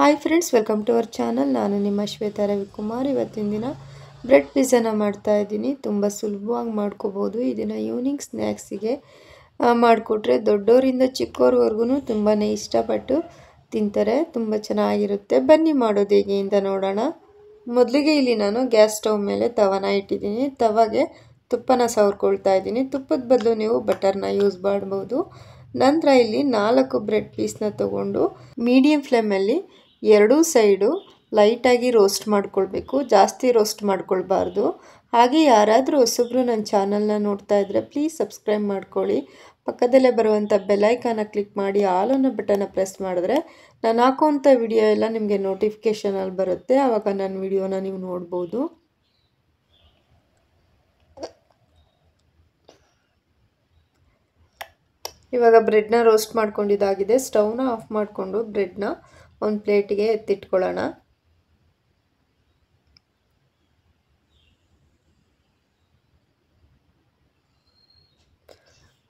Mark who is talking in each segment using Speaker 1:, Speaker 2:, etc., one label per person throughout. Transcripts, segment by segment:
Speaker 1: Hi friends, welcome to our channel. ನಾನು ನಿಮ್ಮ ಶ್ವೇತಾ ರವಿಕುಮಾರ್. ಇವತ್ತಿನ ದಿನ ಬ್ರೆಡ್ ಪಿಜ್ಜಾನ ಮಾಡ್ತಾ ಇದ್ದೀನಿ. ತುಂಬ ಸುಲಭವಾಗಿ ಮಾಡ್ಕೋಬೋದು. ಇದನ್ನು ಈವ್ನಿಂಗ್ ಸ್ನ್ಯಾಕ್ಸಿಗೆ ಮಾಡಿಕೊಟ್ರೆ ದೊಡ್ಡವರಿಂದ ಚಿಕ್ಕವ್ರವರೆಗೂ ತುಂಬಾ ಇಷ್ಟಪಟ್ಟು ತಿಂತಾರೆ. ತುಂಬ ಚೆನ್ನಾಗಿರುತ್ತೆ. ಬನ್ನಿ ಮಾಡೋದು ಹೇಗೆ ಅಂತ ನೋಡೋಣ. ಮೊದಲಿಗೆ ಇಲ್ಲಿ ನಾನು ಗ್ಯಾಸ್ ಸ್ಟವ್ ಮೇಲೆ ತವನ ಇಟ್ಟಿದ್ದೀನಿ. ತವಾಗೆ ತುಪ್ಪನ ಸವರ್ಕೊಳ್ತಾ ಇದ್ದೀನಿ. ತುಪ್ಪದ ಬದಲು ನೀವು ಬಟರ್ನ ಯೂಸ್ ಮಾಡ್ಬೋದು. ನಂತರ ಇಲ್ಲಿ 4 ಬ್ರೆಡ್ ಪೀಸ್ನ ತೊಗೊಂಡು ಮೀಡಿಯಮ್ ಫ್ಲೇಮಲ್ಲಿ ಎರಡೂ ಸೈಡು ಲೈಟಾಗಿ ರೋಸ್ಟ್ ಮಾಡ್ಕೊಳ್ಬೇಕು. ಜಾಸ್ತಿ ರೋಸ್ಟ್ ಮಾಡ್ಕೊಳ್ಬಾರ್ದು. ಹಾಗೆ ಯಾರಾದರೂ ಹೊಸಬ್ರು ನನ್ನ ಚಾನಲ್ನ ನೋಡ್ತಾ ಇದ್ದರೆ ಪ್ಲೀಸ್ ಸಬ್ಸ್ಕ್ರೈಬ್ ಮಾಡ್ಕೊಳ್ಳಿ. ಪಕ್ಕದಲ್ಲೇ ಬರುವಂಥ ಬೆಲ್ಲೈಕಾನ ಕ್ಲಿಕ್ ಮಾಡಿ ಆಲ್ ಅನ್ನೋ ಬಟನ್ನ ಪ್ರೆಸ್ ಮಾಡಿದ್ರೆ ನಾನು ಹಾಕೋವಂಥ ವಿಡಿಯೋ ಎಲ್ಲ ನಿಮಗೆ ನೋಟಿಫಿಕೇಷನಲ್ಲಿ ಬರುತ್ತೆ. ಆವಾಗ ನನ್ನ ವಿಡಿಯೋನ ನೀವು ನೋಡ್ಬೋದು. ಇವಾಗ ಬ್ರೆಡ್ನ ರೋಸ್ಟ್ ಮಾಡ್ಕೊಂಡಿದ್ದಾಗಿದೆ. ಸ್ಟವ್ನ ಆಫ್ ಮಾಡಿಕೊಂಡು ಬ್ರೆಡ್ನ ಒಂದು ಪ್ಲೇಟಿಗೆ ಎತ್ತಿಟ್ಕೊಳ್ಳೋಣ.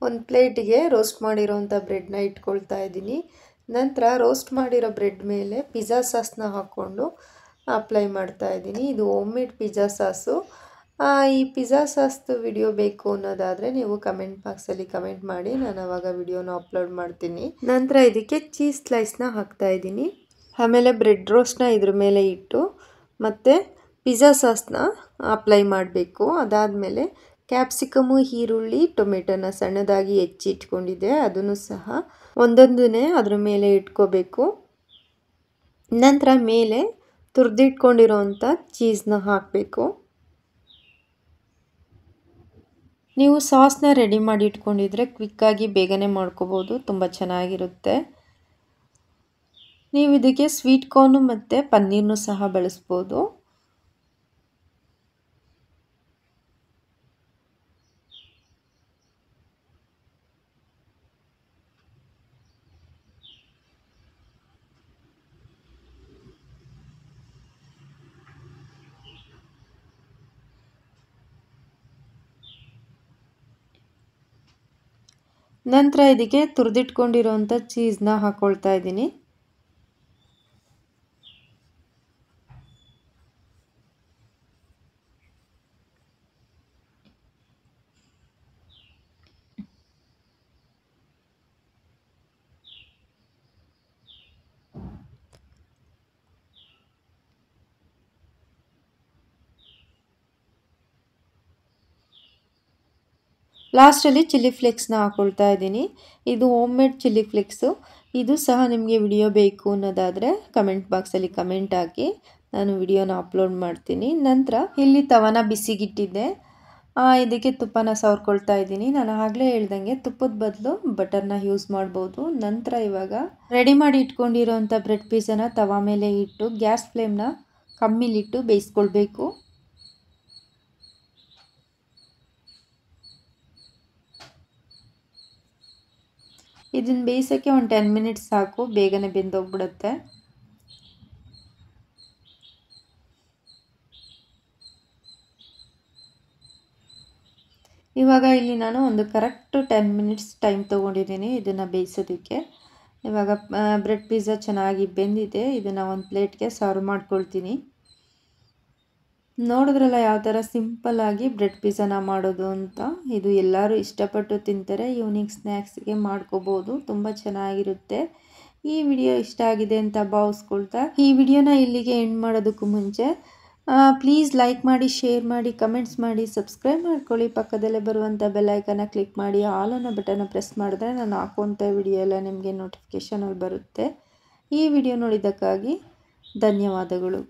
Speaker 1: ಒಂದು ಪ್ಲೇಟಿಗೆ ರೋಸ್ಟ್ ಮಾಡಿರೋವಂಥ ಬ್ರೆಡ್ನ ಇಟ್ಕೊಳ್ತಾ ಇದ್ದೀನಿ. ನಂತರ ರೋಸ್ಟ್ ಮಾಡಿರೋ ಬ್ರೆಡ್ ಮೇಲೆ ಪಿಜ್ಜಾ ಸಾಸ್ನ ಹಾಕ್ಕೊಂಡು ಅಪ್ಲೈ ಮಾಡ್ತಾ ಇದ್ದೀನಿ. ಇದು ಹೋಮ್ ಮೇಡ್ ಪಿಜ್ಜಾ ಸಾಸು. ಈ ಪಿಜ್ಜಾ ಸಾಸ್ದು ವಿಡಿಯೋ ಬೇಕು ಅನ್ನೋದಾದರೆ ನೀವು ಕಮೆಂಟ್ ಬಾಕ್ಸಲ್ಲಿ ಕಮೆಂಟ್ ಮಾಡಿ, ನಾನು ಆವಾಗ ವಿಡಿಯೋನ ಅಪ್ಲೋಡ್ ಮಾಡ್ತೀನಿ. ನಂತರ ಇದಕ್ಕೆ ಚೀಸ್ ಸ್ಲೈಸ್ನ ಹಾಕ್ತಾ ಇದ್ದೀನಿ. ಆಮೇಲೆ ಬ್ರೆಡ್ ರೋಸ್ಟ್ನ ಇದ್ರ ಮೇಲೆ ಇಟ್ಟು ಮತ್ತು ಪಿಜ್ಜಾ ಸಾಸ್ನ ಅಪ್ಲೈ ಮಾಡಬೇಕು. ಅದಾದಮೇಲೆ ಕ್ಯಾಪ್ಸಿಕಮು, ಈರುಳ್ಳಿ, ಟೊಮೆಟೊನ ಸಣ್ಣದಾಗಿ ಹೆಚ್ಚಿಟ್ಕೊಂಡಿದ್ದೆ ಅದನ್ನು ಸಹ ಒಂದೊಂದನ್ನೇ ಅದ್ರ ಮೇಲೆ ಇಟ್ಕೋಬೇಕು. ನಂತರ ಮೇಲೆ ತುರಿದಿಟ್ಕೊಂಡಿರೋವಂಥ ಚೀಸ್ನ ಹಾಕಬೇಕು. ನೀವು ಸಾಸ್ನ ರೆಡಿ ಮಾಡಿ ಇಟ್ಕೊಂಡಿದ್ರೆ ಕ್ವಿಕ್ಕಾಗಿ ಬೇಗನೆ ಮಾಡ್ಕೋಬೋದು. ತುಂಬ ಚೆನ್ನಾಗಿರುತ್ತೆ. ನೀವು ಇದಕ್ಕೆ ಸ್ವೀಟ್ ಕಾರ್ನು ಮತ್ತು ಪನ್ನೀರ್ನು ಸಹ ಬಳಸ್ಬೋದು. ನಂತರ ಇದಕ್ಕೆ ತುರಿದಿಟ್ಕೊಂಡಿರೋವಂಥ ಚೀಸ್ನ ಹಾಕ್ಕೊಳ್ತಾ ಇದ್ದೀನಿ. ಲಾಸ್ಟಲ್ಲಿ ಚಿಲ್ಲಿ ಫ್ಲೇಕ್ಸ್ನ ಹಾಕ್ಕೊಳ್ತಾ ಇದ್ದೀನಿ. ಇದು ಹೋಮ್ ಮೇಡ್ ಚಿಲ್ಲಿ ಫ್ಲೇಕ್ಸು. ಇದು ಸಹ ನಿಮಗೆ ವಿಡಿಯೋ ಬೇಕು ಅನ್ನೋದಾದರೆ ಕಮೆಂಟ್ ಬಾಕ್ಸಲ್ಲಿ ಕಮೆಂಟ್ ಹಾಕಿ, ನಾನು ವಿಡಿಯೋನ ಅಪ್ಲೋಡ್ ಮಾಡ್ತೀನಿ. ನಂತರ ಇಲ್ಲಿ ತವನ ಬಿಸಿಗಿಟ್ಟಿದ್ದೆ. ಇದಕ್ಕೆ ತುಪ್ಪನ ಸವರ್ಕೊಳ್ತಾ ಇದ್ದೀನಿ. ನಾನು ಆಗಲೇ ಹೇಳ್ದಂಗೆ ತುಪ್ಪದ ಬದಲು ಬಟರ್ನ ಯೂಸ್ ಮಾಡ್ಬೋದು. ನಂತರ ಇವಾಗ ರೆಡಿ ಮಾಡಿ ಇಟ್ಕೊಂಡಿರೋವಂಥ ಬ್ರೆಡ್ ಪೀಸನ್ನು ತವ ಮೇಲೆ ಇಟ್ಟು ಗ್ಯಾಸ್ ಫ್ಲೇಮ್ನ ಕಮ್ಮಿಲಿಟ್ಟು ಬೇಯಿಸ್ಕೊಳ್ಬೇಕು. ಇದನ್ನು ಬೇಯಿಸೋಕ್ಕೆ ಒಂದು 10 ಮಿನಿಟ್ಸ್ ಸಾಕು, ಬೇಗನೆ ಬೆಂದೋಗ್ಬಿಡುತ್ತೆ. ಇವಾಗ ಇಲ್ಲಿ ನಾನು ಒಂದು ಕರೆಕ್ಟ್ 10 ಮಿನಿಟ್ಸ್ ಟೈಮ್ ತೊಗೊಂಡಿದ್ದೀನಿ ಇದನ್ನು ಬೇಯಿಸೋದಕ್ಕೆ. ಇವಾಗ ಬ್ರೆಡ್ ಪಿಜ್ಜಾ ಚೆನ್ನಾಗಿ ಬೆಂದಿದೆ. ಇದನ್ನು ಒಂದು ಪ್ಲೇಟ್ಗೆ ಸರ್ವ್ ಮಾಡ್ಕೊಳ್ತೀನಿ. ನೋಡಿದ್ರಲ್ಲ ಯಾವ ಥರ ಸಿಂಪಲ್ಲಾಗಿ ಬ್ರೆಡ್ ಪಿಜ್ಜಾನ ಮಾಡೋದು ಅಂತ. ಇದು ಎಲ್ಲರೂ ಇಷ್ಟಪಟ್ಟು ತಿಂತಾರೆ. ಈವ್ನಿಂಗ್ ಸ್ನ್ಯಾಕ್ಸ್ಗೆ ಮಾಡ್ಕೋಬೋದು. ತುಂಬ ಚೆನ್ನಾಗಿರುತ್ತೆ. ಈ ವಿಡಿಯೋ ಇಷ್ಟ ಆಗಿದೆ ಅಂತ ಭಾವಿಸ್ಕೊಳ್ತಾ ಈ ವಿಡಿಯೋನ ಇಲ್ಲಿಗೆ ಎಂಡ್ ಮಾಡೋದಕ್ಕೂ ಮುಂಚೆ ಪ್ಲೀಸ್ ಲೈಕ್ ಮಾಡಿ, ಶೇರ್ ಮಾಡಿ, ಕಮೆಂಟ್ಸ್ ಮಾಡಿ, ಸಬ್ಸ್ಕ್ರೈಬ್ ಮಾಡ್ಕೊಳ್ಳಿ. ಪಕ್ಕದಲ್ಲೇ ಬರುವಂಥ ಬೆಲ್ಲೈಕನ್ನ ಕ್ಲಿಕ್ ಮಾಡಿ ಆಲ್ ಅನ್ನೋ ಬಟನ್ನ ಪ್ರೆಸ್ ಮಾಡಿದ್ರೆ ನಾನು ಹಾಕುವಂಥ ವಿಡಿಯೋ ಎಲ್ಲ ನಿಮಗೆ ನೋಟಿಫಿಕೇಷನಲ್ಲಿ ಬರುತ್ತೆ. ಈ ವಿಡಿಯೋ ನೋಡಿದ್ದಕ್ಕಾಗಿ ಧನ್ಯವಾದಗಳು.